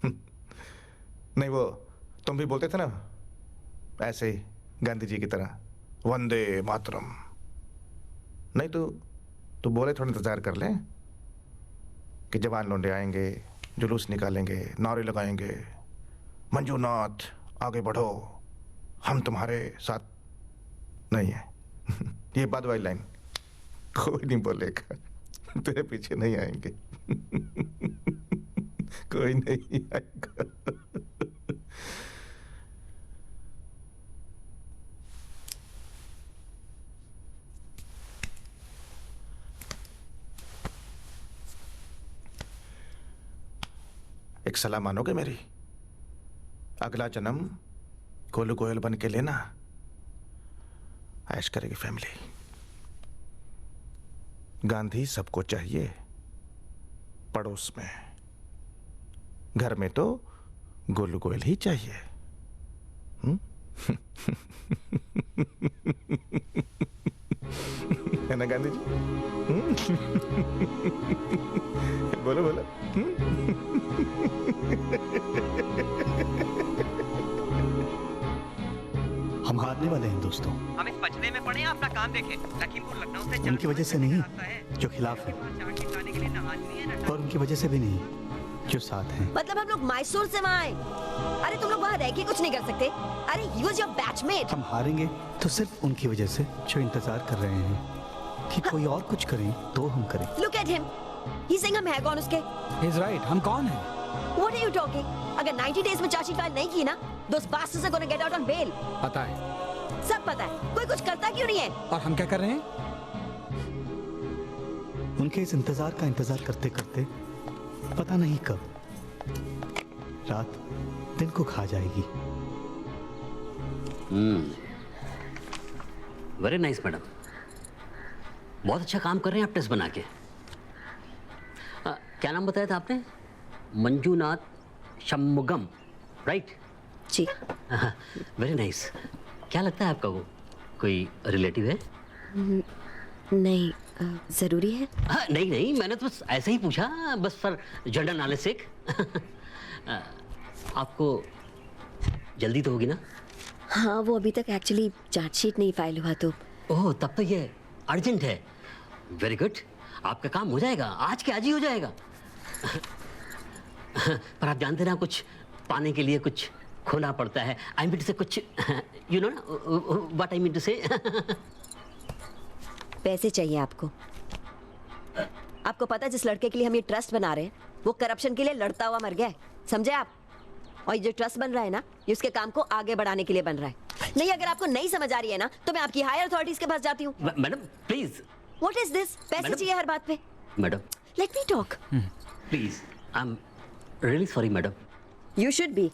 नहीं, वो तुम भी बोलते थे ना ऐसे ही, गांधी जी की तरह, वंदे मातरम। नहीं तो बोले थोड़ा इंतजार कर ले कि जवान लौंडे आएंगे, जुलूस निकालेंगे, नारे लगाएंगे, मंजूनाथ आगे बढ़ो, हम तुम्हारे साथ। नहीं है। ये बाद वाली लाइन कोई नहीं बोलेगा, तेरे पीछे नहीं आएंगे। कोई नहीं आएगा। एक सलाह मानोगे मेरी? अगला जन्म गोलू गोयल बन के लेना, ऐश करेगी फैमिली। गांधी सबको चाहिए, पड़ोस में, घर में तो गोलू गोयल ही चाहिए। है ना गांधी जी? बोलो बोलो। हम हारने वाले हैं दोस्तों। हम इस पचड़े में पड़े हैं, अपना काम देखें। लखीमपुर लखनऊ से उनकी वजह से नहीं जो खिलाफ है, और उनकी वजह से भी नहीं जो साथ हैं। मतलब हम लोग मैसूर से वहाँ आए? अरे तुम लोग वहाँ रह के कुछ नहीं कर सकते? अरे he was your batchmate। हम हारेंगे तो सिर्फ उनकी वजह से जो इंतजार कर रहे हैं कि कोई और कुछ करें तो हम करें। Look at him। He's saying हम है कौन उसके? He's right, हम कौन हैं? What are you talking? अगर 90 days में चार्जशीट फाइल नहीं की ना, those bastards are gonna get out on bail। पता है। सब पता है, कोई कुछ करता क्यों नहीं है? और हम क्या कर रहे हैं? उनके इस इंतजार का इंतजार करते करते पता नहीं कब रात दिन को खा जाएगी। वेरी नाइस मैडम, बहुत अच्छा काम कर रहे हैं आप टेस्ट बना के। क्या नाम बताया था आपने? मंजूनाथ शम्मुगम, राइट? जी। Very nice. क्या लगता है आपका वो कोई रिलेटिव है? नहीं, जरूरी है? नहीं नहीं, मैंने तो बस ऐसे ही पूछा, बस फॉर जनरल नॉलेज सेक। आपको जल्दी तो होगी ना? हाँ, वो अभी तक एक्चुअली चार्जशीट नहीं फाइल हुआ तो। ओह, तब तो ये अर्जेंट है। वेरी गुड, आपका काम हो जाएगा, आज के आज ही हो जाएगा। पर आप जानते ना, कुछ पाने के लिए कुछ खोना पड़ता है। आई मीन टू से कुछ, you know what I mean to say. पैसे चाहिए आपको। आपको पता है जिस लड़के के लिए हम ये ट्रस्ट बना रहे हैं वो करप्शन के लिए लड़ता हुआ मर गया है, समझे आप? और ये जो ट्रस्ट बन रहा है ना, ये उसके काम को आगे बढ़ाने के लिए बन रहा है। नहीं, अगर आपको नहीं समझ आ रही है ना तो मैं आपकी हायर अथॉरिटीज के पास जाती हूँ। Madam please. What is this? पैसे चाहिए हर बात पे। Madam let me talk. Please, I am really sorry madam. You should be.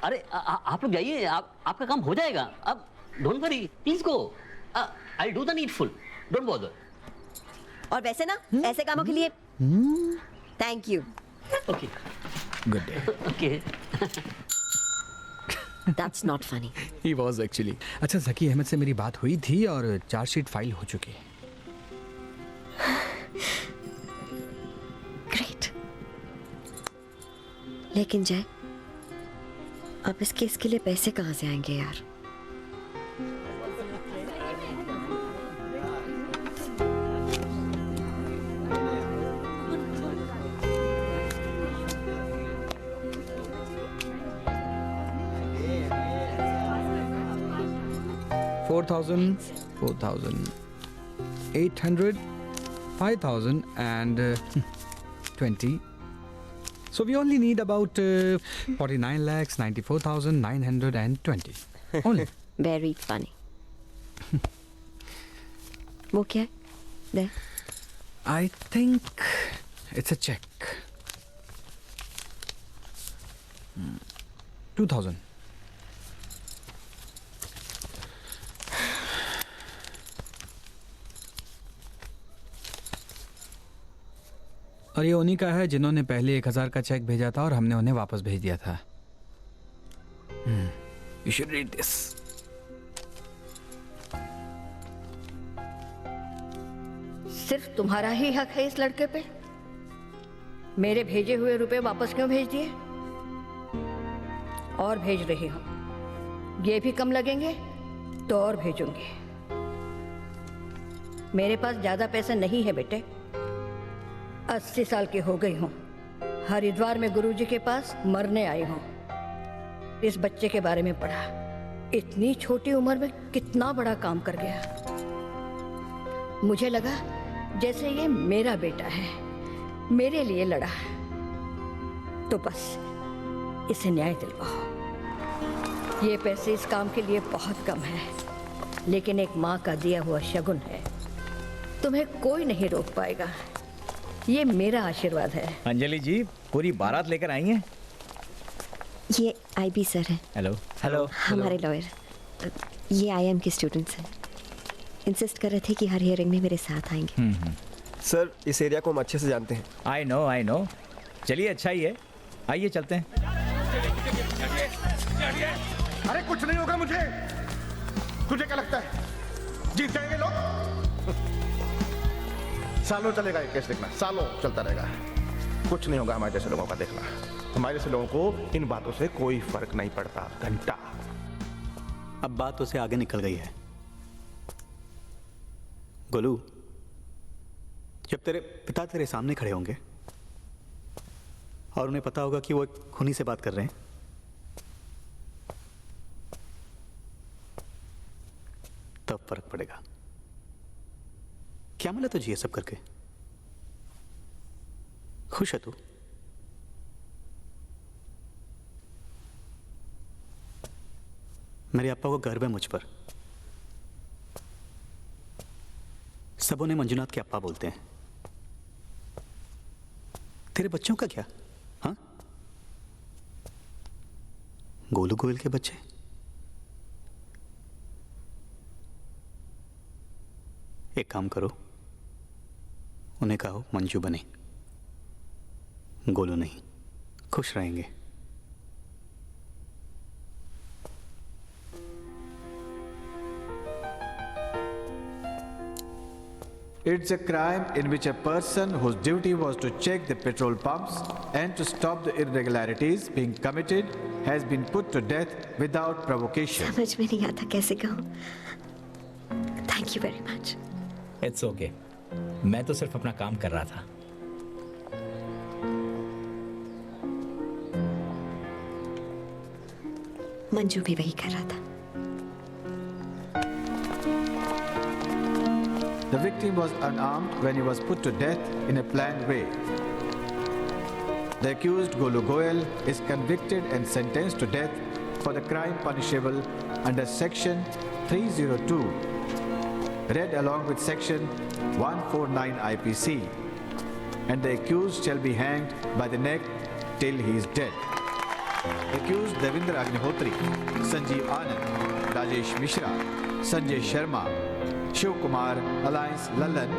अरे आप लोग जाइए, आपका काम हो जाएगा। अब don't worry, please go. I do the needful, don't bother. और वैसे ना ऐसे कामों के लिए thank you. Okay, good day. Okay. That's not funny. He was actually। अच्छा, जकी अहमद से मेरी बात हुई थी और चार्जशीट फाइल हो चुकी है। ग्रेट। लेकिन जय, अब इस केस के लिए पैसे कहाँ से आएंगे यार? $4,000, 800, 5,000 and 20. So we only need about 49,94,920 only. Very funny. वो क्या है? There. I think it's a check. 2,000. और ये उन्हीं का है जिन्होंने पहले 1,000 का चेक भेजा था और हमने उन्हें वापस भेज दिया था। You should read this. सिर्फ तुम्हारा ही हक है इस लड़के पे? मेरे भेजे हुए रुपए वापस क्यों भेज दिए? और भेज रही हूं, ये भी कम लगेंगे तो और भेजूंगी। मेरे पास ज्यादा पैसे नहीं है बेटे, 80 साल की हो गई हूं। हरिद्वार में गुरुजी के पास मरने आई हूं। इस बच्चे के बारे में पढ़ा, इतनी छोटी उम्र में कितना बड़ा काम कर गया। मुझे लगा जैसे ये मेरा बेटा है, मेरे लिए लड़ा। तो बस इसे न्याय दिलवाओ। ये पैसे इस काम के लिए बहुत कम है, लेकिन एक माँ का दिया हुआ शगुन है। तुम्हें कोई नहीं रोक पाएगा, ये मेरा आशीर्वाद है। अंजलि जी पूरी बारात लेकर आई हैं। ये आईबी सर है, हेलो हेलो हमारे लॉयर। ये आईएम के स्टूडेंट्स हैं। इंसिस्ट कर रहे थे कि हर हियरिंग में मेरे साथ आएंगे। सर इस एरिया को हम अच्छे से जानते हैं। I know. चलिए अच्छा ही है, आइए चलते हैं। अरे कुछ नहीं होगा मुझे। तुझे क्या लगता है जीत जाएंगे लोग? सालों चलेगा ये केस देखना, सालों चलता रहेगा। कुछ नहीं होगा हमारे जैसे लोगों का देखना। हमारे जैसे लोगों को इन बातों से कोई फर्क नहीं पड़ता। घंटा। अब बात उससे आगे निकल गई है। गोलू, जब तेरे पिता तेरे सामने खड़े होंगे और उन्हें पता होगा कि वो एक खूनी से बात कर रहे हैं, तब फर्क पड़ेगा। क्या मिला तुझे ये सब करके? खुश है तू? मेरे अप्पा को गर्व है मुझ पर। सब उन्हें मंजुनाथ के अप्पा बोलते हैं। तेरे बच्चों का क्या? हाँ, गोलू गोयल के बच्चे। एक काम करो, उन्हें कहो मंजू बने, गोलू नहीं। खुश रहेंगे। It's a crime in which a person whose duty was to check the petrol pumps and to stop the irregularities being committed has been put to death without provocation. समझ में नहीं आता कैसे कहूँ। Thank you very much. It's okay, मैं तो सिर्फ अपना काम कर रहा था। मंजू भी वही कर रहा था। The victim was unarmed when he was put to death in a planned way. The accused Golu Goyal is convicted and sentenced to death for the crime punishable under Section 302, read along with Section 149 IPC, and the accused shall be hanged by the neck till he is dead. Accused Devendra Agnihotri, Sanjeev Anand, Rajesh Mishra, Sanjay Sharma, Shiv Kumar, Alliance Lallan,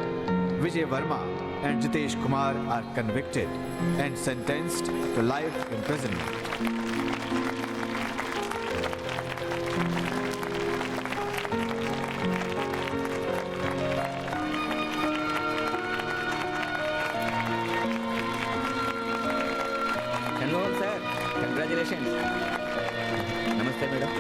Vijay Verma and Jitesh Kumar are convicted and sentenced to life imprisonment. Hello sir, congratulation. नमस्ते madam.